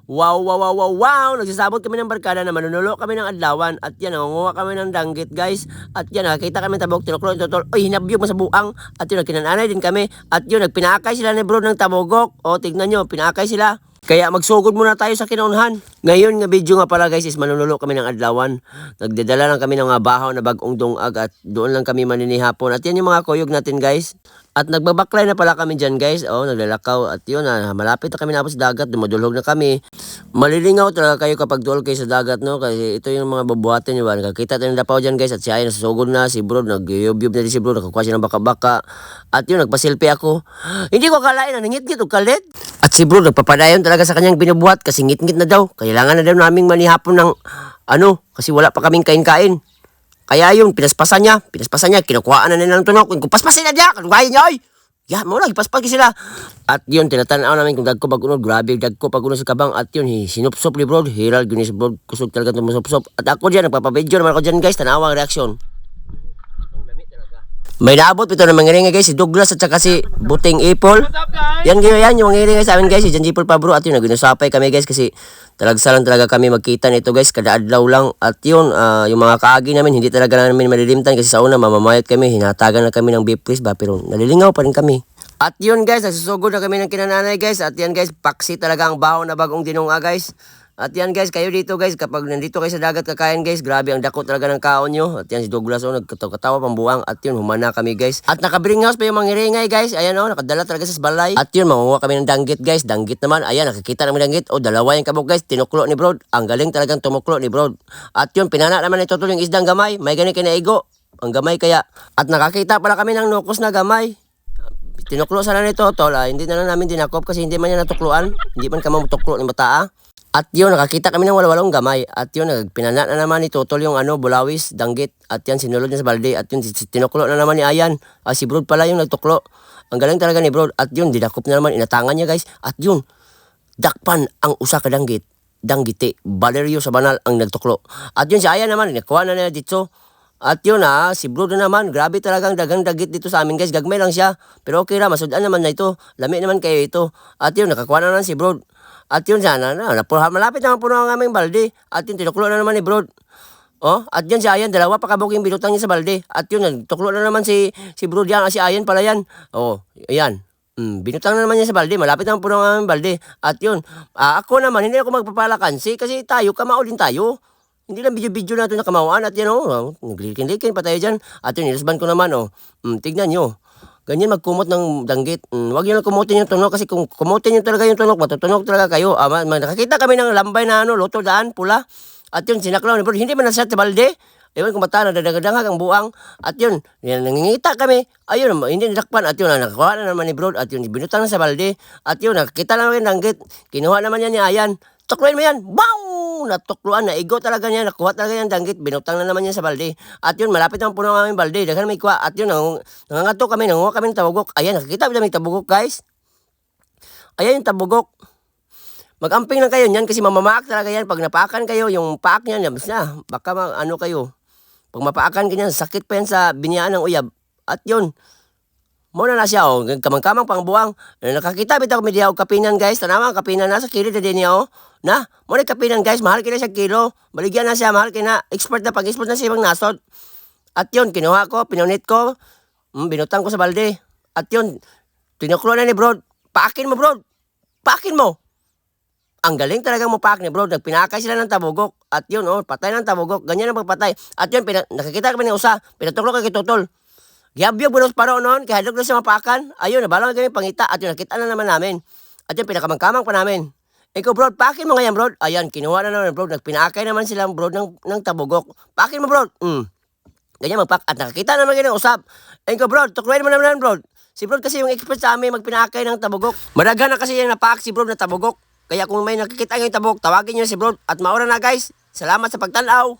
Wow, wow, wow, wow, wow! Nagsasabot kami ng barkada na manunulo kami ng adlawan. At yan, nangunguha kami ng danggit, guys. At yan, nakita kami tabok, tinuklo, tutol. Uy, hinabyog mo sa buang. At yun, nagkinananay din kami. At yun, nagpinakay sila ni bro ng tabogok. O, tignan nyo, pinakay sila. Kaya magsugod muna tayo sa kinaunahan. Ngayon nga video nga pala guys is manunulo kami ng adlawan. Nagdadala lang kami ng mga bahaw na bagong dungag at doon lang kami maninihapon. At yan yung mga kuyog natin guys. At nagbabaklay na pala kami dyan guys. Oh, naglalakaw. At yun malapit na kami na sa dagat. Dumadulhog na kami. Malilingaw talaga kayo kapag duol kayo sa dagat no. Kasi ito yung mga babuhatin nyo ba. Nakakita tayo ng dapaw dyan guys. At siya ay nasusugod na. Si bro nagyuyub-yub na din si bro. Nakakuha siya ng baka-baka. At yun nagpasilpi ako. Hindi ko akalain na nangit-ngit o kalit. At si bro nagpapadayon talaga sa kanyang binubuhat kasi ngit-ngit na daw. Kailangan na daw naming manihapon ng kasi wala pa kaming kain-kain. Kaya yun, pinaspasan niya, kinukuhaan na nila ng tunok. Kung paspasin na niya, kanubayan niya, oy! Ya, mo lang, ipaspas sila. At yun, tinatanaw namin kung dagko pag-unod, grabe, dagko pag-unod sa kabang. At yun, sinupsop ni bro, hiral, gunis bro, kusog talaga itong masupsop. At ako dyan, nagpapabidyo naman ako dyan guys, tanawang reaksyon. May naabot ito ng mangiringay guys, si Douglas at saka si Buting Apple. Yan yung mangiringay sa amin guys, si Jan Apple pa bro. At yun, naginusapay kami guys kasi talagsalan talaga kami magkita nito guys, kada adlaw lang. At yun, yung mga kaagi namin, hindi talaga namin malilimtan kasi sa una mamamayat kami, hinatagan na kami ng beef please ba, pero nalilingaw pa rin kami. At yun guys, nagsusugod na kami ng kinananay guys. At yan guys, paksi talaga ang baho na bagong dinunga guys. At yan guys, kayo dito guys, kapag nandito kayo sa dagat kakain guys, grabe ang dako talaga ng kaon nyo. At yan si Douglas nagkatawa pambuang. At yun, humana kami guys. At naka-bring house pa yung mangiringay guys. Ayan nakadala talaga sa balay. At yun, mangunguha kami ng danggit guys. Danggit naman, ayan, nakikita namin danggit. Dalawa yung kabog guys, tinuklo ni bro. Ang galing talagang tumuklo ni bro. At yun, pinana naman ito yung isdang gamay. May ganun kinaigo. Ang gamay kaya. At nakakita pala kami ng nukos na gamay. Tinuklo sana nito, tol. Hindi na lang namin dinakop kasi hindi man yan natukluan. Hindi man kami matuklo ni bataa. At yun, nakakita kami ng walawalong gamay. At yun, pinana na naman ni Totol yung bulawis, danggit. At yan, sinulod niya sa balde. At yun, tinuklo na naman ni Ayan. Si Brod pala yung nagtuklo. Ang galing talaga ni Brod. At yun, dinakop na naman, inatangan niya guys. At yun, dakpan ang usa ka danggit. Danggiti, Valerio sa banal ang nagtuklo. At yun, si Ayan naman, nakuha na nila dito. At yun si Brod na naman, grabe talagang dagang dagit dito sa amin guys. Gagmay lang siya. Pero okay ra, masudan naman na ito. Lami naman kayo ito. At yun, nakakuha na naman si Brod. At yun sana malapit naman puno ang aming balde. At yun, tinuklo na naman ni Brod. At yun si Ayan, dalawa pa kabuking binutang niya sa balde. At yun, nagtuklo na naman si Brod yan. Si Ayan pala yan. Ayan. Binutang na naman niya sa balde. Malapit naman puno ang aming balde. At yun, ako naman, hindi ako magpapalakansi kasi tayo, kamao din tayo. Hindi lang video-video natin na kamawaan. At yan naglikin-likin pa tayo dyan. At yun, ilusban ko naman tignan nyo. Ganyan magkumot ng danggit. Huwag nyo lang kumutin yung tunok kasi kung kumutin nyo talaga yung tunok, matutunog talaga kayo. Nakakita kami ng lambay na luto daan, pula. At yun, sinaklaw ni bro. Hindi man nasat sa balde. Ewan kung bata, nadadagdangag ang buang. At yun, nangingita kami. Ayun, hindi nadakpan. At yun, nakakuha na naman ni bro. At yun, binutang na sa balde. At yun, nakakita naman yung danggit. Kinuha naman yan ni Ayan. Tukluin mo yan. Wow! Natukluan, naigo talaga niya. Nakuha talaga yung danggit. Binutang na naman yan sa balde. At yun, malapit ang puno ng aming balde. Daghan may kuha. At yun, nangangato kami. Nanguha kami ng tabugok. Ayan, nakikita mo yung tabugok guys. Ayan yung tabugok. Mag-amping lang kayo niyan kasi mamamaak talaga yan. Pag napaakan kayo, yung paak niyan, labas na. Baka kayo. Pag mapaakan ganyan, sakit pa yan sa binyaan ng uyab. At yun, muna na siya kamang-kamang pang buwang. Nakakita bitaw kami diha og kapinan guys. Tanawa ang kapinan nasa kilo na din niya Na, mo kapinan guys, mahal kina siya kilo. Baligyan na siya, mahal kina. Expert na pag-export na siya bang nasod. At yun, kinuha ko, pinunit ko. Binutang ko sa balde. At yun, tinuklo na ni bro. Paakin mo bro. Paakin mo. Ang galing talagang mapak ni bro. Nagpinakay sila ng tabugok. At yun, patay ng tabugok. Ganyan ang pagpatay. At yun, nakakita kami ng usa. Pinatuklo kay Totol. Gihabyog bunos paro noon, kaya hadlok na siya mapakan. Ayun, nabalang kami pangita. At yun, nakita na naman namin. At yun, pinakamang-kamang pa namin. Ikaw bro, pakin mo nga yan bro. Ayan, kinuha na naman bro. Nagpinakay naman silang bro ng tabugok. Pakin mo bro. Ganyan magpak. At nakakita naman ganyan usap. Ikaw bro, tukluin mo naman bro. Si bro kasi yung expert sa amin magpinakay ng tabugok. Maraga na kasi yung napak si bro na tabugok. Kaya kung may nakikita ng tabugok, tawagin niyo si bro. At maura na guys. Salamat sa pagtanaw.